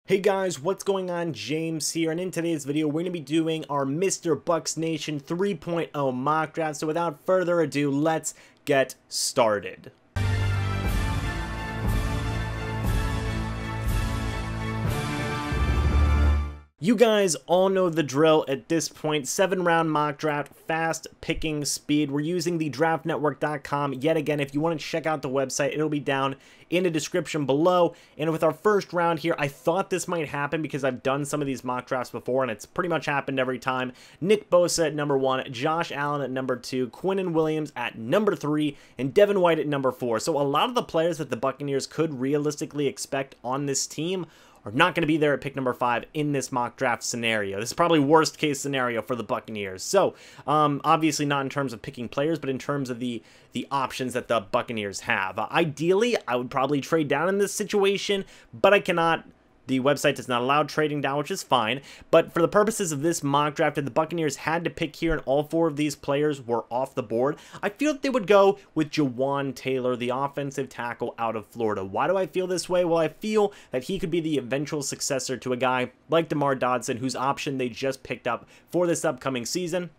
Hey guys, what's going on? James here, and in today's video we're going to be doing our MrBucsNation 3.0 mock draft. So without further ado, let's get started. You guys all know the drill at this point. 7-round mock draft, fast picking speed. We're using the draftnetwork.com yet again. If you want to check out the website, it'll be down in the description below. And with our first round here, I thought this might happen because I've done some of these mock drafts before and it's pretty much happened every time. Nick Bosa at number 1, Josh Allen at number 2, Quinnen Williams at number 3, and Devin White at number 4. So a lot of the players that the Buccaneers could realistically expect on this team are not going to be there at pick number 5 in this mock draft scenario. This is probably worst case scenario for the Buccaneers. So, obviously not in terms of picking players, but in terms of the options that the Buccaneers have. Ideally, I would probably trade down in this situation, but I cannot. The website does not allow trading down, which is fine. But for the purposes of this mock draft, if the Buccaneers had to pick here and all 4 of these players were off the board, I feel that they would go with Jawaan Taylor, the offensive tackle out of Florida. Why do I feel this way? Well, I feel that he could be the eventual successor to a guy like DeMar Dodson, whose option they just picked up for this upcoming season.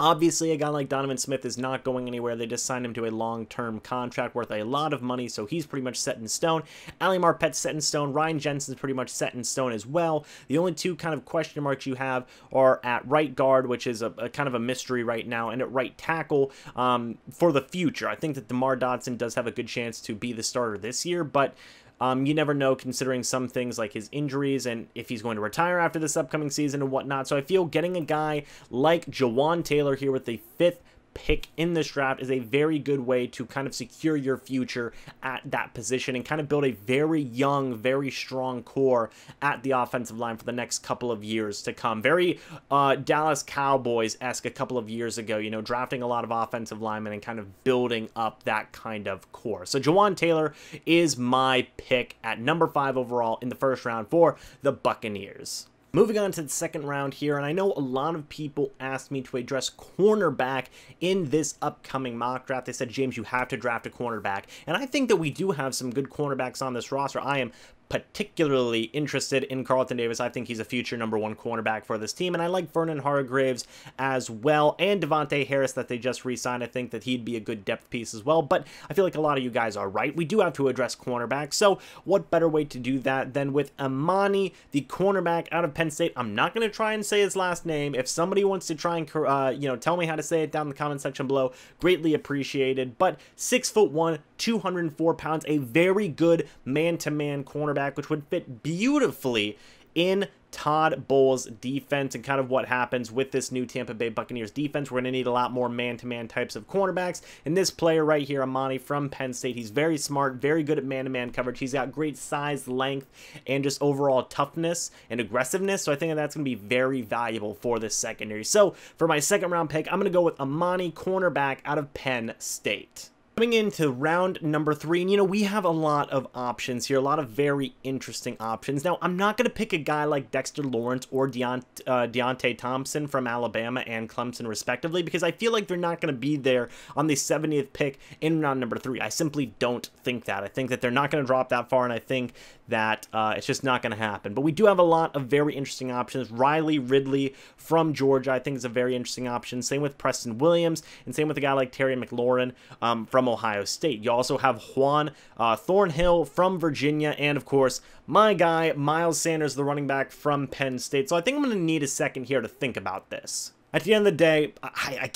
Obviously, a guy like Donovan Smith is not going anywhere. They just signed him to a long-term contract worth a lot of money, so he's pretty much set in stone. Ali Marpet's set in stone. Ryan Jensen's pretty much set in stone as well. The only 2 kind of question marks you have are at right guard, which is a kind of a mystery right now, and at right tackle for the future. I think that DeMar Dodson does have a good chance to be the starter this year, but you never know considering some things like his injuries and if he's going to retire after this upcoming season and whatnot. So I feel getting a guy like Jawaan Taylor here with the 5th pick in this draft is a very good way to kind of secure your future at that position and kind of build a very young, very strong core at the offensive line for the next couple of years to come. Very Dallas Cowboys-esque a couple of years ago, you know, drafting a lot of offensive linemen and kind of building up that kind of core. So Jawaan Taylor is my pick at number 5 overall in the first round for the Buccaneers. Moving on to the second round here, and I know a lot of people asked me to address cornerback in this upcoming mock draft. They said, James, you have to draft a cornerback, and I think that we do have some good cornerbacks on this roster. I am particularly interested in Carlton Davis. I think he's a future number 1 cornerback for this team, and I like Vernon Hargreaves as well, and Devontae Harris that they just re-signed. I think that he'd be a good depth piece as well, but I feel like a lot of you guys are right. We do have to address cornerback, so what better way to do that than with Amani, the cornerback out of Penn State. I'm not going to try and say his last name. If somebody wants to try and, tell me how to say it down in the comment section below, greatly appreciated, but 6'1", 204 pounds, a very good man-to-man cornerback, which would fit beautifully in Todd Bowles' defense and kind of what happens with this new Tampa Bay Buccaneers defense. We're going to need a lot more man-to-man types of cornerbacks. And this player right here, Amani from Penn State, he's very smart, very good at man-to-man coverage. He's got great size, length, and just overall toughness and aggressiveness. So I think that's going to be very valuable for this secondary. So for my second round pick, I'm going to go with Amani, cornerback out of Penn State. Coming into round number 3, and we have a lot of options here, a lot of very interesting options. Now, I'm not going to pick a guy like Dexter Lawrence or Deontay Thompson from Alabama and Clemson, respectively, because I feel like they're not going to be there on the 70th pick in round number 3. I simply don't think that. I think that they're not going to drop that far, and I think that it's just not going to happen. But we do have a lot of very interesting options. Riley Ridley from Georgia, I think, is a very interesting option. Same with Preston Williams, and same with a guy like Terry McLaurin from Ohio State. You also have Juan Thornhill from Virginia, and of course, my guy, Myles Sanders, the running back from Penn State. So I think I'm going to need a second here to think about this. At the end of the day, I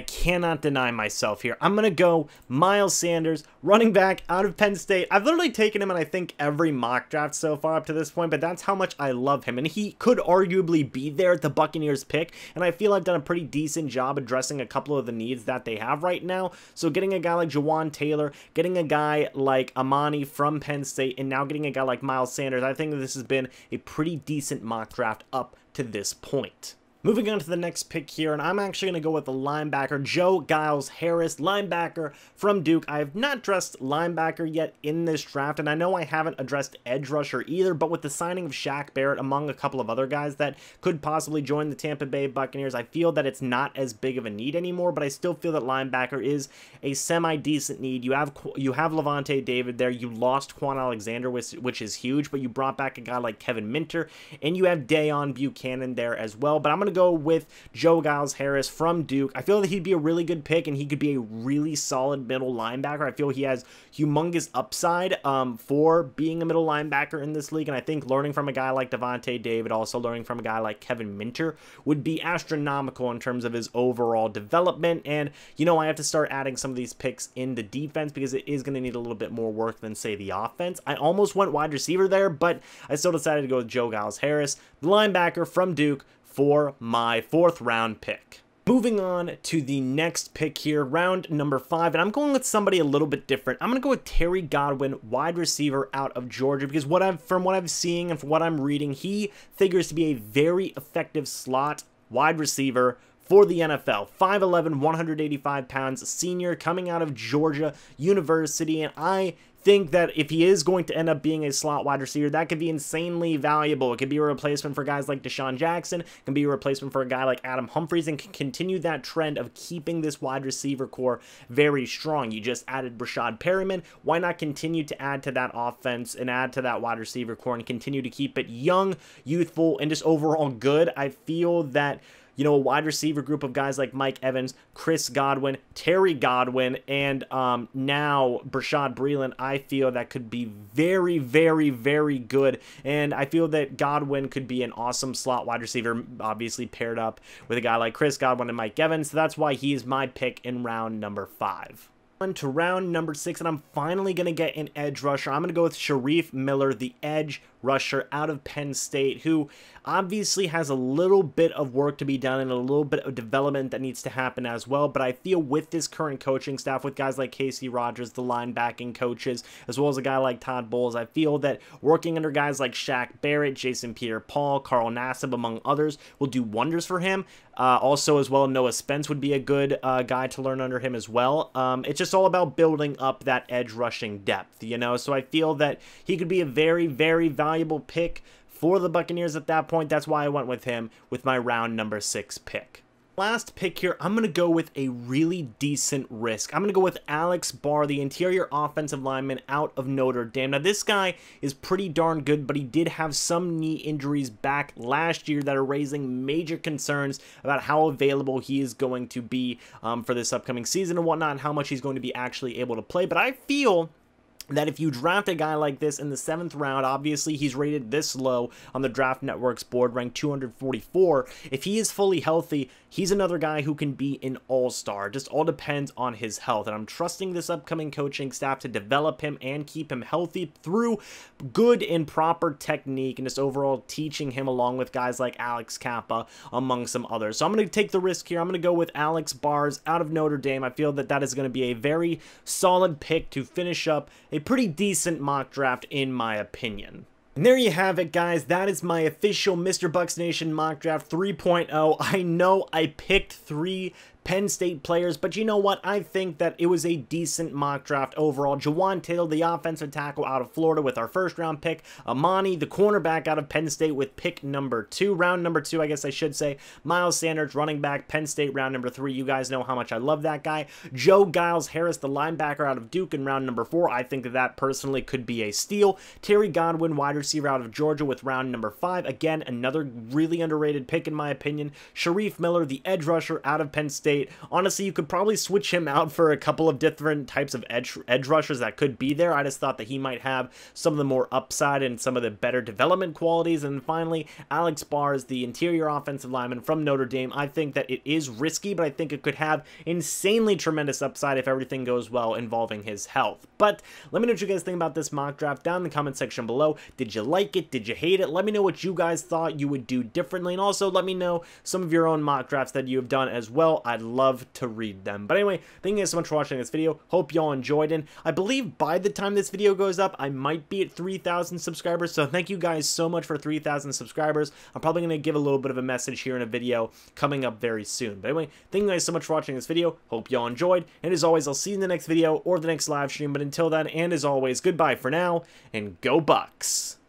cannot deny myself here. I'm going to go Myles Sanders, running back out of Penn State. I've literally taken him in, I think, every mock draft so far up to this point, but that's how much I love him. And he could arguably be there at the Buccaneers pick, and I feel I've done a pretty decent job addressing a couple of the needs that they have right now. So getting a guy like Jawaan Taylor, getting a guy like Amani from Penn State, and now getting a guy like Myles Sanders, I think this has been a pretty decent mock draft up to this point. Moving on to the next pick here, and I'm actually going to go with the linebacker, Joe Giles Harris, linebacker from Duke. I have not addressed linebacker yet in this draft, and I know I haven't addressed edge rusher either, but with the signing of Shaq Barrett, among a couple of other guys that could possibly join the Tampa Bay Buccaneers, I feel that it's not as big of a need anymore, but I still feel that linebacker is a semi-decent need. You have Levante David there. You lost Quan Alexander, which is huge, but you brought back a guy like Kevin Minter, and you have Dayon Buchanan there as well, but I'm going to go with Joe Giles Harris from Duke. I feel that he'd be a really good pick, and he could be a really solid middle linebacker. I feel he has humongous upside for being a middle linebacker in this league, and I think learning from a guy like Levante David, also learning from a guy like Kevin Minter, would be astronomical in terms of his overall development. And, you know, I have to start adding some of these picks in the defense because it is going to need a little bit more work than, say, the offense. I almost went wide receiver there, but I still decided to go with Joe Giles Harris, the linebacker from Duke, for my 4th round pick. Moving on to the next pick here, round number 5, and I'm going with somebody a little bit different. I'm going to go with Terry Godwin, wide receiver out of Georgia, because from what I'm seeing and from what I'm reading, he figures to be a very effective slot wide receiver for the NFL. 5'11", 185 pounds, senior coming out of Georgia University, and I think that if he is going to end up being a slot wide receiver, that could be insanely valuable. It could be a replacement for guys like Deshaun Jackson, it can be a replacement for a guy like Adam Humphries, and can continue that trend of keeping this wide receiver core very strong. You just added Rashad Perryman. Why not continue to add to that offense and add to that wide receiver core and continue to keep it young, youthful, and just overall good? I feel that, you know, a wide receiver group of guys like Mike Evans, Chris Godwin, Terry Godwin, and now Bashaud Breeland, I feel that could be very, very, very good. And I feel that Godwin could be an awesome slot wide receiver, obviously paired up with a guy like Chris Godwin and Mike Evans. So that's why he's my pick in round number 5. To round number 6, and I'm finally going to get an edge rusher. I'm going to go with Sharief Miller, the edge rusher out of Penn State, who obviously has a little bit of work to be done and a little bit of development that needs to happen as well. But I feel with this current coaching staff, with guys like Casey Rogers, the linebacking coaches, as well as a guy like Todd Bowles, I feel that working under guys like Shaq Barrett, Jason Pierre-Paul, Carl Nassib, among others, will do wonders for him. Also, as well, Noah Spence would be a good guy to learn under him as well. It's just all about building up that edge rushing depth, you know? So I feel that he could be a very, very valuable pick for the Buccaneers at that point. That's why I went with him with my round number 6 pick. Last pick here, I'm going to go with a really decent risk. I'm going to go with Alex Barr, the interior offensive lineman out of Notre Dame. Now, this guy is pretty darn good, but he did have some knee injuries back last year that are raising major concerns about how available he is going to be for this upcoming season and whatnot, and how much he's going to be actually able to play. But I feel that if you draft a guy like this in the 7th round, obviously he's rated this low on the Draft Network's board, ranked 244. If he is fully healthy, he's another guy who can be an all-star. Just all depends on his health. And I'm trusting this upcoming coaching staff to develop him and keep him healthy through good and proper technique and just overall teaching him, along with guys like Alex Kappa, among some others. So I'm going to take the risk here. I'm going to go with Alex Bars out of Notre Dame. I feel that that is going to be a very solid pick to finish up a pretty decent mock draft, in my opinion. And there you have it, guys. That is my official MrBucsNation mock draft 3.0. I know I picked 3 Penn State players, but you know what? I think that it was a decent mock draft overall. Jawan Taylor, the offensive tackle out of Florida, with our 1st round pick. Amani, the cornerback out of Penn State, with pick number 2. Round number 2, I guess I should say. Myles Sanders, running back, Penn State, round number 3. You guys know how much I love that guy. Joe Giles Harris, the linebacker out of Duke, in round number 4. I think that that personally could be a steal. Terry Godwin, wide receiver out of Georgia, with round number 5. Again, another really underrated pick in my opinion. Sharief Miller, the edge rusher out of Penn State. Honestly, you could probably switch him out for a couple of different types of edge rushers that could be there. I just thought that he might have some of the more upside and some of the better development qualities. And finally, Alex Bars, the interior offensive lineman from Notre Dame. I think that it is risky, but I think it could have insanely tremendous upside if everything goes well involving his health. But let me know what you guys think about this mock draft down in the comment section below. Did you like it? Did you hate it? Let me know what you guys thought you would do differently. And also let me know some of your own mock drafts that you have done as well. I'd love to read them. But anyway, thank you guys so much for watching this video. Hope y'all enjoyed, and I believe by the time this video goes up, I might be at 3,000 subscribers, so thank you guys so much for 3,000 subscribers. I'm probably going to give a little bit of a message here in a video coming up very soon. But anyway, thank you guys so much for watching this video. Hope y'all enjoyed, and as always, I'll see you in the next video or the next live stream. But until then, and as always, goodbye for now, and go Bucs!